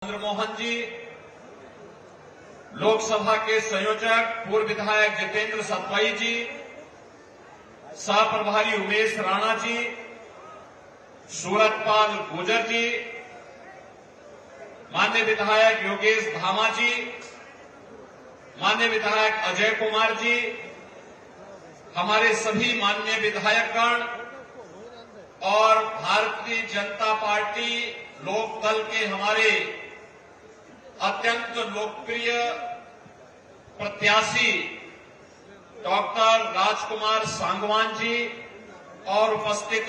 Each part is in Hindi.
चंद्रमोहन जी, लोकसभा के संयोजक पूर्व विधायक जितेंद्र सतवाई जी, सह प्रभारी उमेश राणा जी, सूरजपाल गुर्जर जी, माननीय विधायक योगेश धामा जी, माननीय विधायक अजय कुमार जी, हमारे सभी माननीय विधायकगण और भारतीय जनता पार्टी लोकदल के हमारे अत्यंत लोकप्रिय प्रत्याशी डॉक्टर राजकुमार सांगवान जी और उपस्थित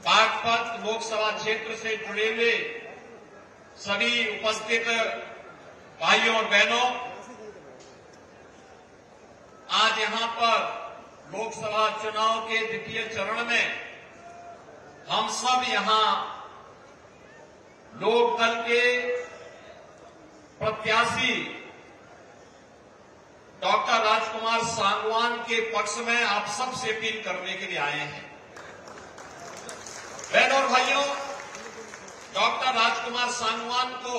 बागपत लोकसभा क्षेत्र से जुड़े हुए सभी उपस्थित भाइयों और बहनों, आज यहां पर लोकसभा चुनाव के द्वितीय चरण में हम सब यहां लोकदल के प्रत्याशी डॉक्टर राजकुमार सांगवान के पक्ष में आप सबसे अपील करने के लिए आए हैं। बहनों और भाइयों, डॉक्टर राजकुमार सांगवान को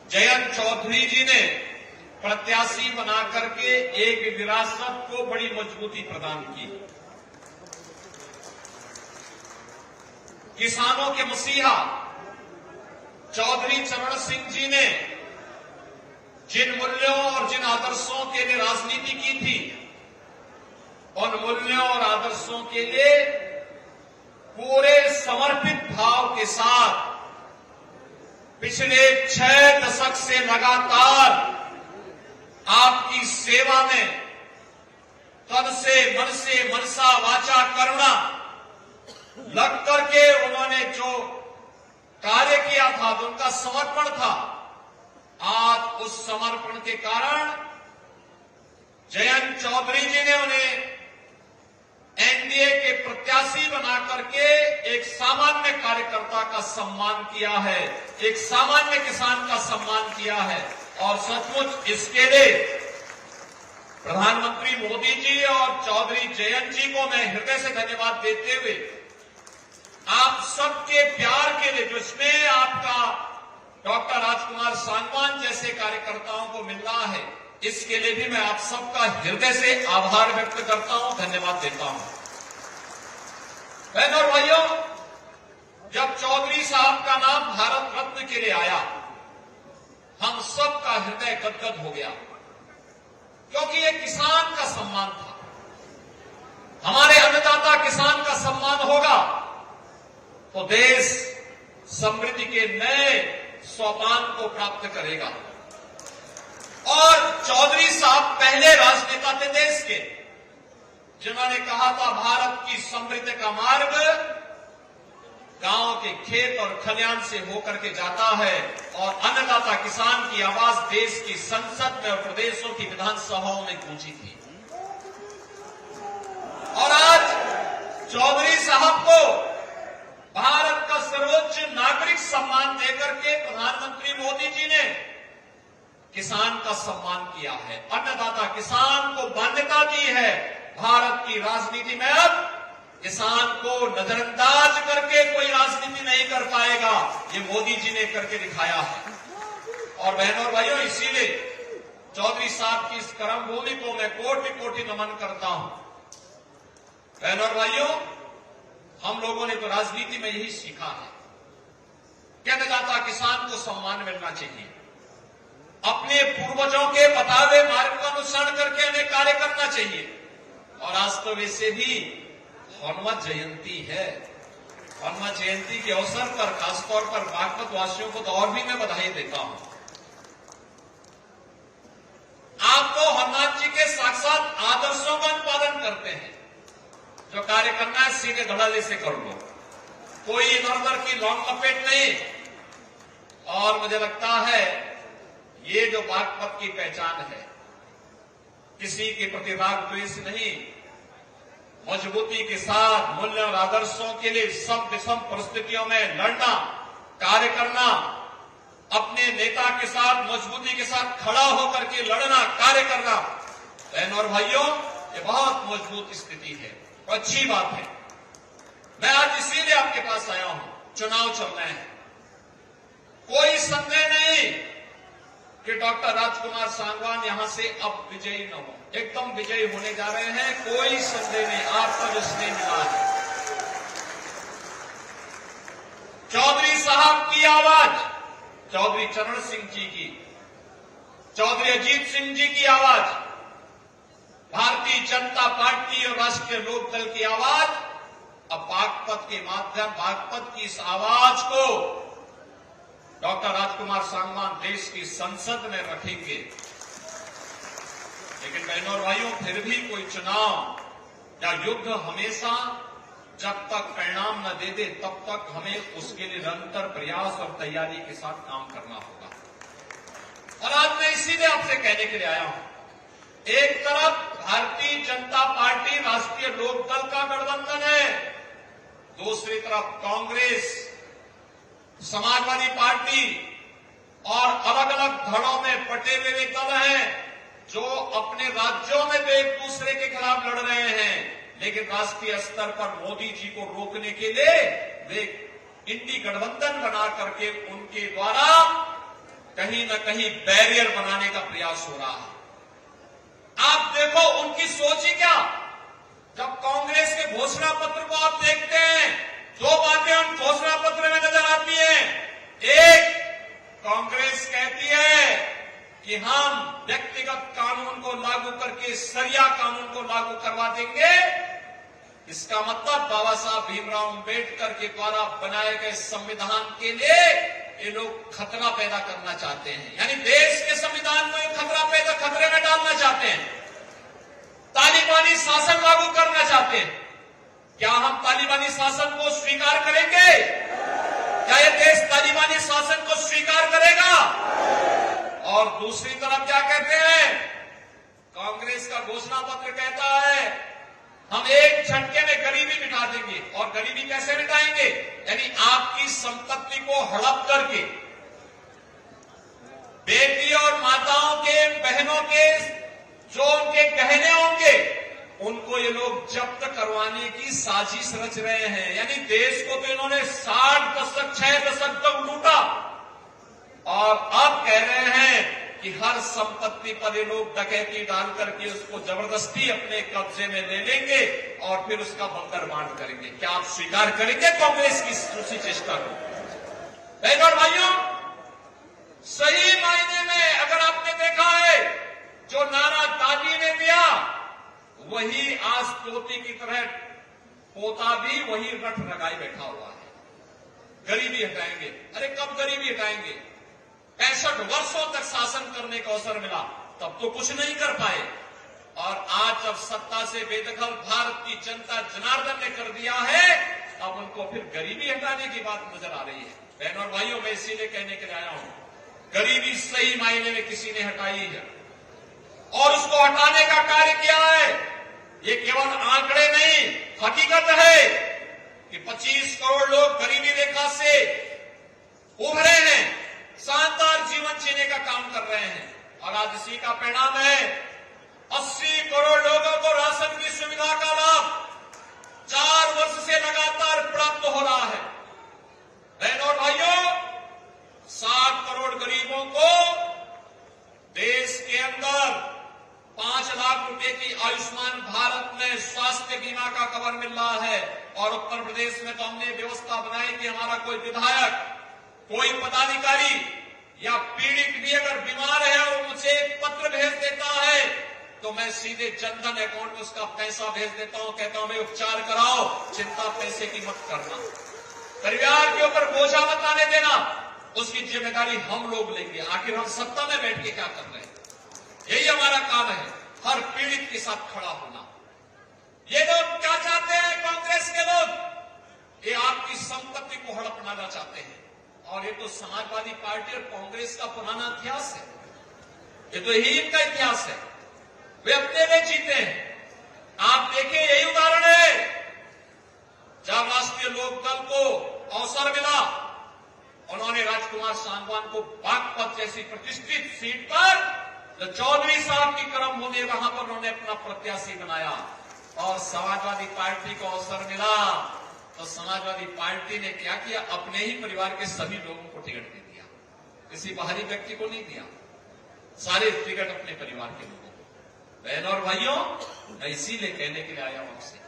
जयंत चौधरी जी ने प्रत्याशी बनाकर के एक विरासत को बड़ी मजबूती प्रदान की। किसानों के मसीहा चौधरी चरण सिंह जी ने जिन मूल्यों और जिन आदर्शों के लिए राजनीति की थी, उन मूल्यों और आदर्शों के लिए पूरे समर्पित भाव के साथ पिछले 6 दशक से लगातार आपकी सेवा में तन से मन से मनसा वाचा करुणा लग करके उन्होंने जो कार्य किया था, जो उनका समर्पण था, आज उस समर्पण के कारण जयंत चौधरी जी ने उन्हें एनडीए के प्रत्याशी बना करके एक सामान्य कार्यकर्ता का सम्मान किया है, एक सामान्य किसान का सम्मान किया है। और सचमुच इसके लिए प्रधानमंत्री मोदी जी और चौधरी जयंत जी को मैं हृदय से धन्यवाद देते हुए आप सबके प्यार के लिए, जिसमें आपका डॉक्टर राजकुमार सांगवान जैसे कार्यकर्ताओं को मिल रहा है, इसके लिए भी मैं आप सबका हृदय से आभार व्यक्त करता हूं, धन्यवाद देता हूं। बहनों और भाइयों, जब चौधरी साहब का नाम भारत रत्न के लिए आया, हम सबका हृदय गदगद हो गया, क्योंकि ये किसान का सम्मान था। हमारे अन्नदाता किसान का सम्मान होगा तो देश समृद्धि के नए सोपान को प्राप्त करेगा। और चौधरी साहब पहले राजनेता थे देश के, जिन्होंने कहा था भारत की समृद्धि का मार्ग गांव के खेत और खलिहान से होकर के जाता है, और अन्नदाता किसान की आवाज देश की संसद में और प्रदेशों की विधानसभाओं में गूंजी थी। और आज चौधरी साहब को भारत का सर्वोच्च नागरिक सम्मान देकर के प्रधानमंत्री मोदी जी ने किसान का सम्मान किया है, अन्नदाता किसान को मान्यता दी है। भारत की राजनीति में अब किसान को नजरअंदाज करके कोई राजनीति नहीं कर पाएगा, ये मोदी जी ने करके दिखाया है। और बहनों और भाइयों, इसीलिए चौधरी साहब की इस कर्म भूमि को मैं कोटि कोटि नमन करता हूं। बहनों और भाइयों, हम लोगों ने तो राजनीति में यही सीखा है कि अन्नदाता किसान को सम्मान मिलना चाहिए, अपने पूर्वजों के बताए हुए मार्ग का अनुसरण करके उन्हें कार्य करना चाहिए। और आज तो वैसे भी हनुमत जयंती है, हनुमत जयंती के अवसर पर खासतौर पर बागपत वासियों को तो और भी मैं बधाई देता हूं। आप तो हनुमान जी के साक्षात आदर्शों का अनुपालन करते हैं। जो कार्य करना है सीधे धड़ल्ले से कर लो, कोई इधर उधर की लौंग लपेट नहीं। और मुझे लगता है ये जो बागपत की पहचान है, किसी के प्रति राग द्वेष नहीं, मजबूती के साथ मूल्य और आदर्शों के लिए सब विषम परिस्थितियों में लड़ना, कार्य करना, अपने नेता के साथ मजबूती के साथ खड़ा होकर के लड़ना, कार्य करना। बहनों और भाइयों, ये बहुत मजबूत स्थिति है, अच्छी बात है। मैं आज इसीलिए आपके पास आया हूं, चुनाव चल रहे हैं, कोई संदेह नहीं कि डॉक्टर राजकुमार सांगवान यहां से अब विजयी न हो, एकदम विजयी होने जा रहे हैं, कोई संदेह नहीं। आपका जो स्नेह मिला है, चौधरी साहब की आवाज, चौधरी चरण सिंह जी की, चौधरी अजीत सिंह जी की आवाज, भारतीय जनता पार्टी और राष्ट्रीय लोकदल की आवाज, अब बागपत के माध्यम, बागपत की इस आवाज को डॉक्टर राजकुमार सांगवान देश की संसद में रखेंगे। लेकिन बहनों और भाइयों, फिर भी कोई चुनाव या युद्ध हमेशा जब तक परिणाम न दे दे तब तक हमें उसके लिए निरंतर प्रयास और तैयारी के साथ काम करना होगा। और आज मैं इसीलिए आपसे कहने के लिए आया हूं, एक तरफ भारतीय जनता पार्टी राष्ट्रीय लोकदल का गठबंधन है, दूसरी तरफ कांग्रेस, समाजवादी पार्टी और अलग अलग धड़ों में बटे हुए दल हैं जो अपने राज्यों में भी एक दूसरे के खिलाफ लड़ रहे हैं, लेकिन राष्ट्रीय स्तर पर मोदी जी को रोकने के लिए वे इंडी गठबंधन बना करके उनके द्वारा कहीं न कहीं बैरियर बनाने का प्रयास हो रहा है। आप देखो उनकी सोच ही क्या। जब कांग्रेस के घोषणा पत्र को आप देखते हैं, दो बातें उन घोषणा पत्र में नजर आती हैं। एक, कांग्रेस कहती है कि हम व्यक्तिगत कानून को लागू करके सरिया कानून को लागू करवा देंगे। इसका मतलब बाबा साहब भीमराव अंबेडकर के द्वारा बनाए गए संविधान के लिए ये लोग खतरा पैदा करना चाहते हैं, यानी देश के संविधान को खतरे में डालना चाहते हैं, तालिबानी शासन लागू करना चाहते हैं। क्या हम तालिबानी शासन को स्वीकार करेंगे? क्या यह देश तालिबानी शासन को स्वीकार करेगा? और दूसरी तरफ क्या कहते हैं, कांग्रेस का घोषणा पत्र कहता है हम एक झटके में गरीबी मिटा देंगे। और गरीबी कैसे मिटाएंगे? यानी आपकी संपत्ति को हड़प करके बेटी और माताओं के, बहनों के जो उनके गहने होंगे उनको ये लोग जब्त करवाने की साजिश रच रहे हैं। यानी देश को तो इन्होंने 60 दशक, 6 दशक तक लूटा और अब कह रहे हैं कि हर संपत्ति पर ये लोग डकैती डाल करके उसको जबरदस्ती अपने कब्जे में ले लेंगे और फिर उसका बंदरबांट करेंगे। क्या आप स्वीकार करेंगे कांग्रेस की उसी चेष्टा को? बहनों और भाइयों, सही मायने में अगर आपने देखा है जो नारा दादी ने दिया वही आज पोती की तरह पोता भी वही रट लगाए बैठा हुआ है। गरीबी हटाएंगे। अरे कब गरीबी हटाएंगे? 65 वर्षों तक शासन करने का अवसर मिला तब तो कुछ नहीं कर पाए, और आज जब सत्ता से बेदखल भारत की जनता जनार्दन ने कर दिया है, अब उनको फिर गरीबी हटाने की बात नजर आ रही है। बहनों और भाइयों, मैं इसीलिए कहने के लिए आया हूं, गरीबी सही मायने में किसी ने हटाई है और उसको हटाने का कार्य किया है। ये केवल आंकड़े नहीं, हकीकत है कि 25 करोड़ लोग गरीबी रेखा से उभरे हैं, शानदार जीवन जीने का काम कर रहे हैं। और आज इसी का परिणाम है 80 करोड़ लोगों को राशन की सुविधा का लाभ 4 वर्ष से लगातार प्राप्त हो रहा है। बहनों और भाइयों, 60 करोड़ गरीबों को देश के अंदर 5 लाख रुपए की आयुष्मान भारत में स्वास्थ्य बीमा का कवर मिल रहा है। और उत्तर प्रदेश में तो हमने व्यवस्था बनाई कि हमारा कोई विधायक, कोई पदाधिकारी या पीड़ित भी अगर बीमार है और मुझे एक पत्र भेज देता है तो मैं सीधे जनधन अकाउंट में उसका पैसा भेज देता हूं, कहता हूं मैं उपचार कराओ, चिंता पैसे की मत करना, परिवार के ऊपर बोझा मत आने देना, उसकी जिम्मेदारी हम लोग लेंगे। आखिर हम सत्ता में बैठ के क्या कर रहे हैं? यही हमारा काम है, हर पीड़ित के साथ खड़ा होना। ये लोग क्या चाहते हैं? कांग्रेस के लोग ये आपकी संपत्ति को हड़पना चाहते हैं। और ये तो समाजवादी पार्टी और कांग्रेस का पुराना इतिहास है, ये तो यही इनका इतिहास है। वे अपने लिए जीते हैं। आप देखिए, यही उदाहरण है जब राष्ट्रीय लोकदल को अवसर मिला, उन्होंने राजकुमार सांगवान को बागपत जैसी प्रतिष्ठित सीट पर जो चौधरी साहब की कर्म भूमि, वहां पर उन्होंने अपना प्रत्याशी बनाया। और समाजवादी पार्टी को अवसर मिला तो समाजवादी पार्टी ने क्या किया? अपने ही परिवार के सभी लोगों को टिकट दे दिया। किसी बाहरी व्यक्ति को नहीं दिया, सारे टिकट अपने परिवार के लोगों को। बहन और भाइयों, मैं इसीलिए कहने के लिए आया हूं आपसे,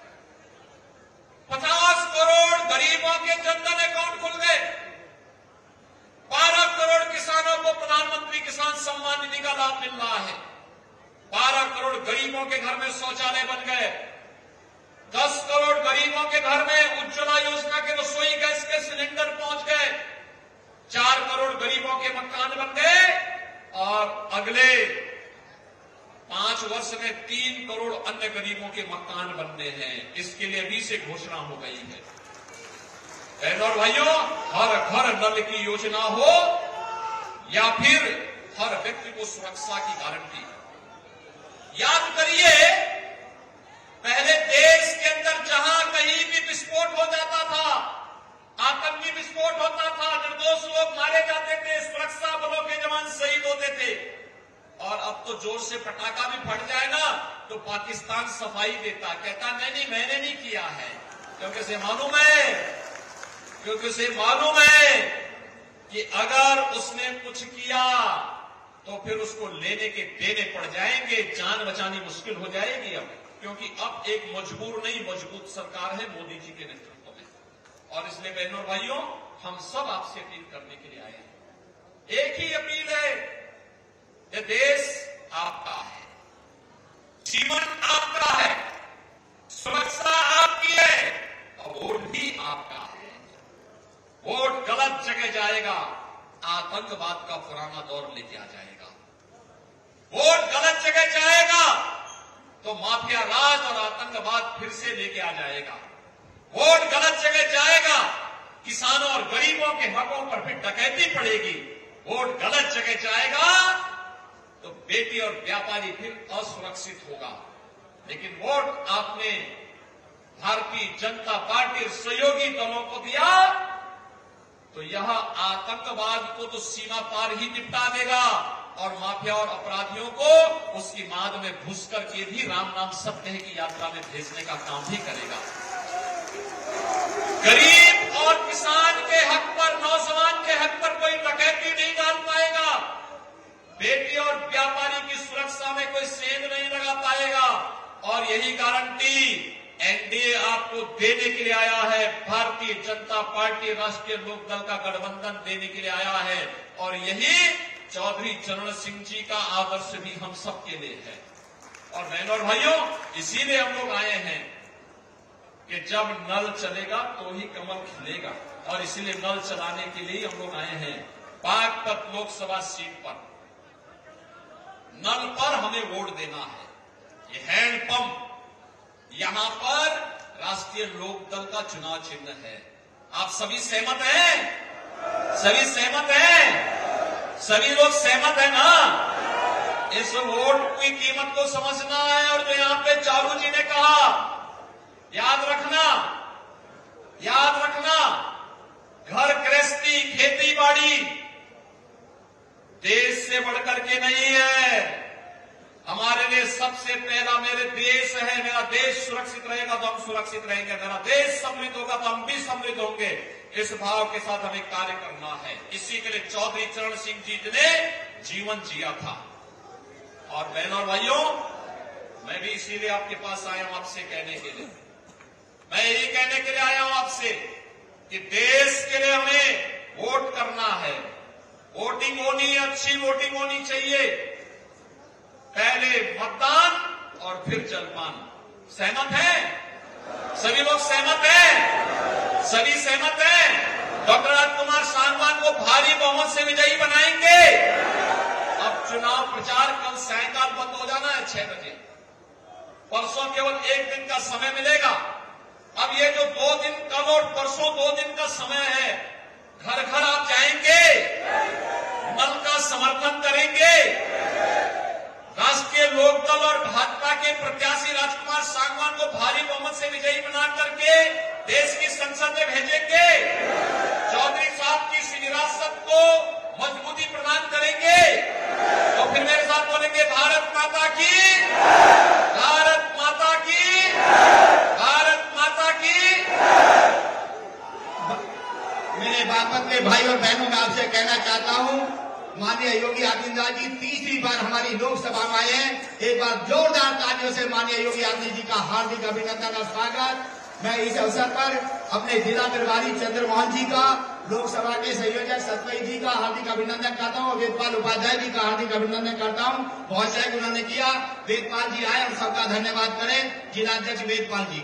50 करोड़ गरीबों के जनधन अकाउंट खुल गए, 12 करोड़ किसानों को प्रधानमंत्री किसान सम्मान निधि का लाभ मिल रहा है, 12 करोड़ गरीबों के घर में शौचालय बन गए, 10 करोड़ गरीबों के घर में उज्ज्वला योजना के रसोई गैस के सिलेंडर पहुंच गए, 4 करोड़ गरीबों के मकान बन गए और अगले 5 वर्ष में 3 करोड़ अन्य गरीबों के मकान बनने हैं। इसके लिए अभी से घोषणा हो गई है। बहन और भाइयों, हर घर नल की योजना हो या फिर हर व्यक्ति को सुरक्षा की गारंटी। याद करिए, पहले देश के अंदर जहां कहीं भी विस्फोट हो जाता था, आतंकी विस्फोट होता था, निर्दोष लोग मारे जाते थे, सुरक्षा बलों के जवान शहीद होते थे। और अब तो जोर से पटाखा भी फट जाए ना तो पाकिस्तान सफाई देता, कहता नहीं मैंने नहीं किया है, क्योंकि उसे मालूम है कि अगर उसने कुछ किया तो फिर उसको लेने के देने पड़ जाएंगे, जान बचानी मुश्किल हो जाएगी अब, क्योंकि अब एक मजबूर नहीं मजबूत सरकार है मोदी जी के नेतृत्व में। और इसलिए बहनों और भाइयों, हम सब आपसे अपील करने के लिए आए हैं। एक ही अपील है, ये देश आपका है, जीवन आपका है, सुरक्षा आपकी है और वोट भी आपका है। वोट गलत जगह जाएगा, आतंकवाद का पुराना दौर लेके आ जाएगा। वोट गलत जगह जाएगा तो माफिया राज और आतंकवाद फिर से लेके आ जाएगा। वोट गलत जगह जाएगा, किसानों और गरीबों के हकों पर फिर डकैती पड़ेगी। वोट गलत जगह जाएगा तो बेटी और व्यापारी फिर असुरक्षित होगा। लेकिन वोट आपने भारतीय जनता पार्टी सहयोगी दलों को दिया तो यह आतंकवाद को तो सीमा पार ही निपटा देगा और माफिया और अपराधियों को उसकी माद में घुस करके भी राम नाम सत्य की यात्रा में भेजने का काम भी करेगा। गरीब और किसान के हक पर, नौजवान के हक पर कोई डकैती नहीं डाल पाएगा, बेटी और व्यापारी की सुरक्षा में कोई सेंध नहीं लगा पाएगा। और यही गारंटी एनडीए आपको देने के लिए आया है। भारतीय जनता पार्टी राष्ट्रीय लोकदल का गठबंधन देने के लिए आया है और यही चौधरी चरण सिंह जी का आदर्श भी हम सबके लिए है। और बहनों और भाइयों, इसीलिए हम लोग आए हैं कि जब नल चलेगा तो ही कमल खिलेगा, और इसीलिए नल चलाने के लिए हम लोग आए हैं। बागपत लोकसभा सीट पर नल पर हमें वोट देना है। ये हैंडपंप, यहां पर राष्ट्रीय लोकदल का चुनाव चिन्ह है। आप सभी सहमत हैं? सभी सहमत हैं? सभी लोग सहमत हैं ना? इस वोट की कीमत को समझना है। और जो यहां पे चारू जी ने कहा, याद रखना, घर गृहस्थी, खेती बाड़ी देश से बढ़कर के नहीं है। हमारे लिए सबसे पहला मेरे देश है। मेरा देश सुरक्षित रहेगा तो हम सुरक्षित रहेंगे, मेरा देश समृद्ध होगा तो हम भी समृद्ध होंगे। इस भाव के साथ हमें कार्य करना है। इसी के लिए चौधरी चरण सिंह जी ने जीवन जिया था। और बहनों और भाइयों, मैं भी इसीलिए आपके पास आया हूं आपसे कहने के लिए, मैं यही कहने के लिए आया हूं आपसे कि देश के लिए हमें वोट करना है। वोटिंग होनी, अच्छी वोटिंग होनी चाहिए। पहले मतदान और फिर जलपान। सहमत है? सभी लोग सहमत हैं? सभी सहमत हैं? डॉक्टर राजकुमार सांगवान को भारी बहुमत से विजयी बनाएंगे। अब चुनाव प्रचार कल सायंकाल बंद हो जाना है 6 बजे। परसों केवल 1 दिन का समय मिलेगा। अब ये जो 2 दिन, कल और परसों 2 दिन का समय है, घर घर आप जाएंगे, नल का समर्थन करेंगे, राष्ट्रीय लोकदल और भाजपा के प्रत्याशी राजकुमार सांगवान को भारी बहुमत से विजयी बना करके देश की संसद में भेजेंगे। चौधरी साहब की इस विरासत को मजबूती प्रदान करेंगे। तो फिर मेरे साथ बोलेंगे, भारत माता की, भारत माता की, भारत माता की। मेरे बागपत के भाई और बहनों, मैं आपसे कहना चाहता हूं माननीय योगी आदित्यनाथ जी तीसरी बार हमारी लोकसभा में आए हैं। एक बार जोरदार तालियों से माननीय योगी आदित्यनाथ जी का हार्दिक अभिनंदन और स्वागत। मैं इस अवसर पर अपने जिला प्रभारी चंद्रमोहन जी का, लोकसभा के संयोजक सतवई जी का हार्दिक अभिनंदन करता हूँ। वेदपाल उपाध्याय जी का हार्दिक अभिनंदन करता हूँ। बहुत सहयोग उन्होंने किया। वेदपाल जी आए, हम सबका धन्यवाद करें। जिलाध्यक्ष वेदपाल जी।